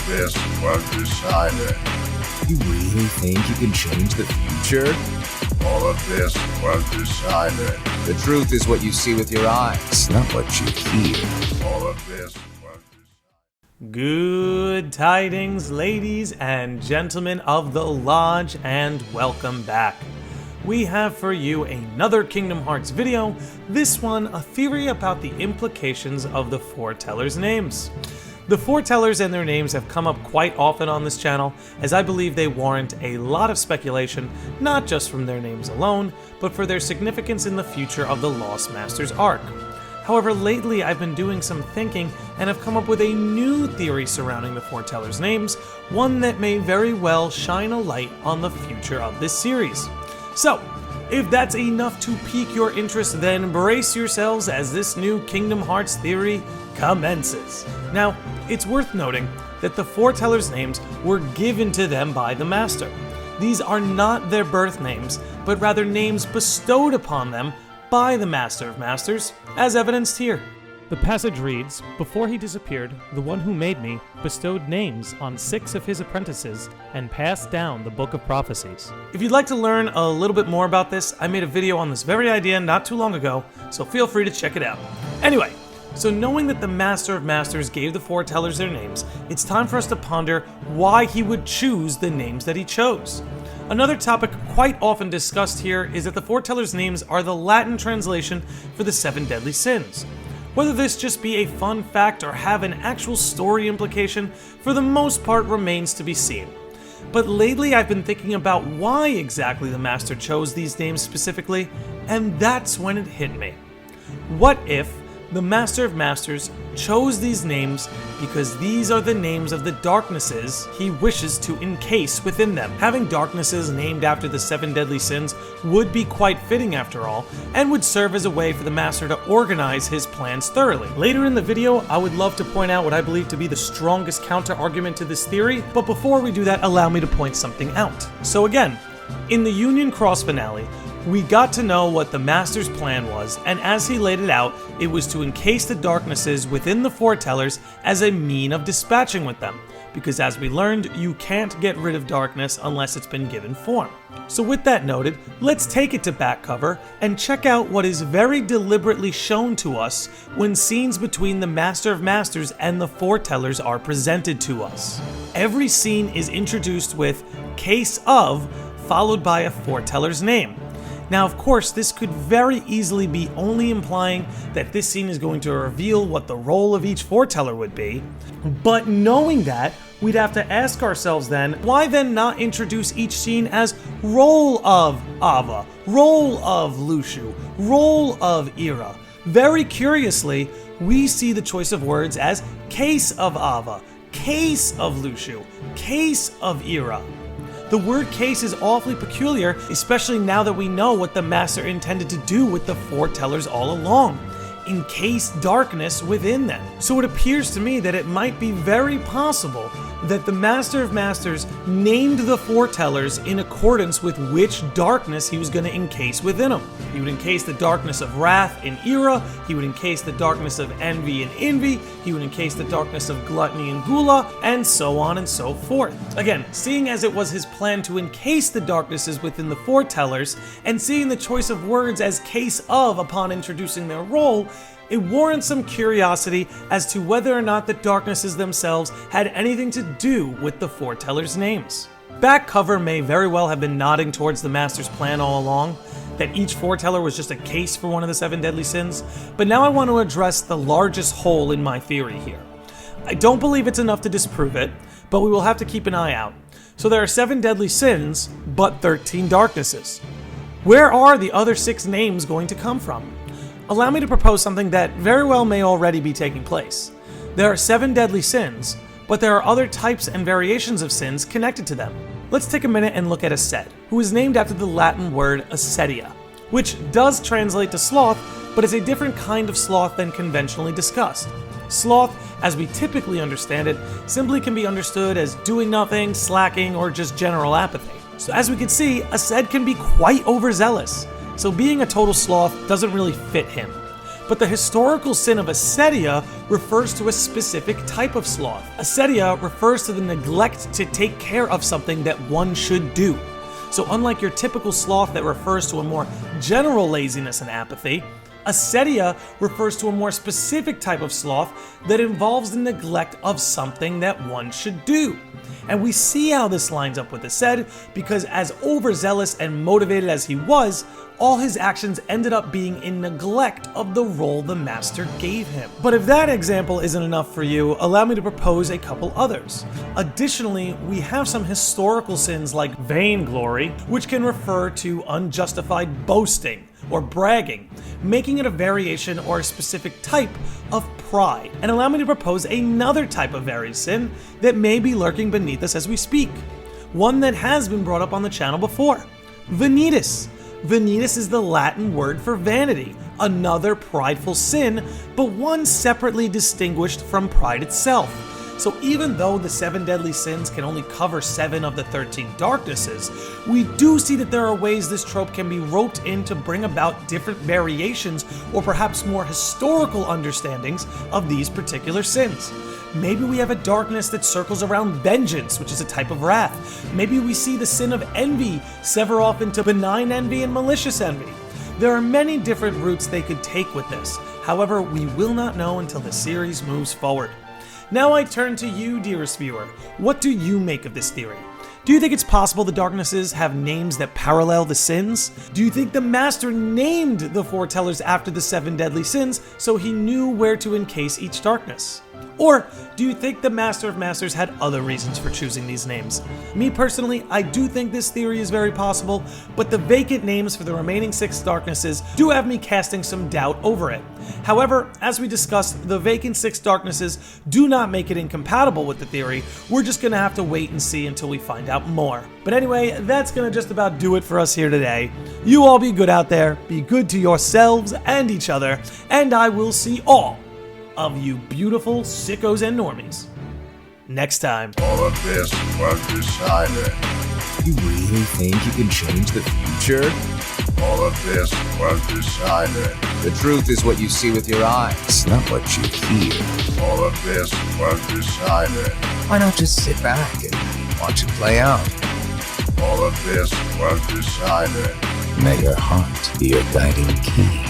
of this was decided. You really think you can change the future? All of this was decided. The truth is what you see with your eyes, not what you hear. All of this was decided. Good tidings, ladies and gentlemen of the Lodge, and welcome back. We have for you another Kingdom Hearts video, this one a theory about the implications of the Foretellers' names. The Foretellers and their names have come up quite often on this channel, as I believe they warrant a lot of speculation, not just from their names alone, but for their significance in the future of the Lost Masters arc. However, lately I've been doing some thinking and have come up with a new theory surrounding the Foretellers' names, one that may very well shine a light on the future of this series. So, if that's enough to pique your interest, then brace yourselves as this new Kingdom Hearts theory commences. Now, it's worth noting that the Foretellers' names were given to them by the Master. These are not their birth names, but rather names bestowed upon them by the Master of Masters, as evidenced here. The passage reads, "Before he disappeared, the one who made me bestowed names on 6 of his apprentices and passed down the Book of Prophecies." If you'd like to learn a little bit more about this, I made a video on this very idea not too long ago, so feel free to check it out. Anyway, so knowing that the Master of Masters gave the Foretellers their names, it's time for us to ponder why he would choose the names that he chose. Another topic quite often discussed here is that the Foretellers' names are the Latin translation for the 7 deadly sins. Whether this just be a fun fact or have an actual story implication, for the most part remains to be seen. But lately I've been thinking about why exactly the Master chose these names specifically, and that's when it hit me. What if the Master of Masters chose these names because these are the names of the darknesses he wishes to encase within them? Having darknesses named after the 7 deadly sins would be quite fitting after all, and would serve as a way for the Master to organize his plans thoroughly. Later in the video, I would love to point out what I believe to be the strongest counter-argument to this theory, but before we do that, allow me to point something out. So again, in the Union Cross finale, we got to know what the Master's plan was, and as he laid it out, it was to encase the darknesses within the Foretellers as a mean of dispatching with them, because as we learned, you can't get rid of darkness unless it's been given form. So with that noted, let's take it to back cover and check out what is very deliberately shown to us when scenes between the Master of Masters and the Foretellers are presented to us. Every scene is introduced with "case of" followed by a Foreteller's name. Now, of course, this could very easily be only implying that this scene is going to reveal what the role of each Foreteller would be, but knowing that, we'd have to ask ourselves then, why then not introduce each scene as role of Ava, role of Luxu, role of Ira? Very curiously, we see the choice of words as case of Ava, case of Luxu, case of Ira. The word case is awfully peculiar, especially now that we know what the Master intended to do with the Foretellers all along: encase darkness within them. So it appears to me that it might be very possible that the Master of Masters named the Foretellers in accordance with which darkness he was going to encase within them. He would encase the darkness of wrath in Ira, he would encase the darkness of envy in Envy, he would encase the darkness of gluttony in Gula, and so on and so forth. Again, seeing as it was his plan to encase the darknesses within the Foretellers, and seeing the choice of words as case of upon introducing their role, it warrants some curiosity as to whether or not the darknesses themselves had anything to do with the Foretellers' names. Back cover may very well have been nodding towards the Master's plan all along, that each Foreteller was just a case for one of the 7 deadly sins, but now I want to address the largest hole in my theory here. I don't believe it's enough to disprove it, but we will have to keep an eye out. So there are 7 deadly sins, but 13 darknesses. Where are the other 6 names going to come from? Allow me to propose something that very well may already be taking place. There are 7 deadly sins, but there are other types and variations of sins connected to them. Let's take a minute and look at Asced, who is named after the Latin word ascedia, which does translate to sloth, but is a different kind of sloth than conventionally discussed. Sloth, as we typically understand it, simply can be understood as doing nothing, slacking, or just general apathy. So as we can see, Asced can be quite overzealous, so being a total sloth doesn't really fit him. But the historical sin of acedia refers to a specific type of sloth. Acedia refers to the neglect to take care of something that one should do. So unlike your typical sloth that refers to a more general laziness and apathy, acedia refers to a more specific type of sloth that involves the neglect of something that one should do. And we see how this lines up with the said, because as overzealous and motivated as he was, all his actions ended up being in neglect of the role the master gave him. But if that example isn't enough for you, allow me to propose a couple others. Additionally, we have some historical sins like vainglory, which can refer to unjustified boasting or bragging, making it a variation or a specific type of pride. And allow me to propose another type of very sin that may be lurking beneath us as we speak. One that has been brought up on the channel before. Vanitas. Vanitas is the Latin word for vanity, another prideful sin, but one separately distinguished from pride itself. So even though the 7 deadly sins can only cover 7 of the 13 darknesses, we do see that there are ways this trope can be roped in to bring about different variations or perhaps more historical understandings of these particular sins. Maybe we have a darkness that circles around vengeance, which is a type of wrath. Maybe we see the sin of envy sever off into benign envy and malicious envy. There are many different routes they could take with this. However, we will not know until the series moves forward. Now I turn to you, dearest viewer. What do you make of this theory? Do you think it's possible the darknesses have names that parallel the sins? Do you think the master named the Foretellers after the 7 deadly sins so he knew where to encase each darkness? Or do you think the Master of Masters had other reasons for choosing these names? Me personally, I do think this theory is very possible, but the vacant names for the remaining 6 darknesses do have me casting some doubt over it. However, as we discussed, the vacant 6 darknesses do not make it incompatible with the theory. We're just gonna have to wait and see until we find out more. But anyway, that's gonna just about do it for us here today. You all be good out there, be good to yourselves and each other, and I will see all of you beautiful sickos and normies next time. All of this was decided. You really think you can change the future? All of this was decided. The truth is what you see with your eyes, not what you hear. All of this was decided. Why not just sit back and watch it play out? All of this was decided. May your heart be your guiding key.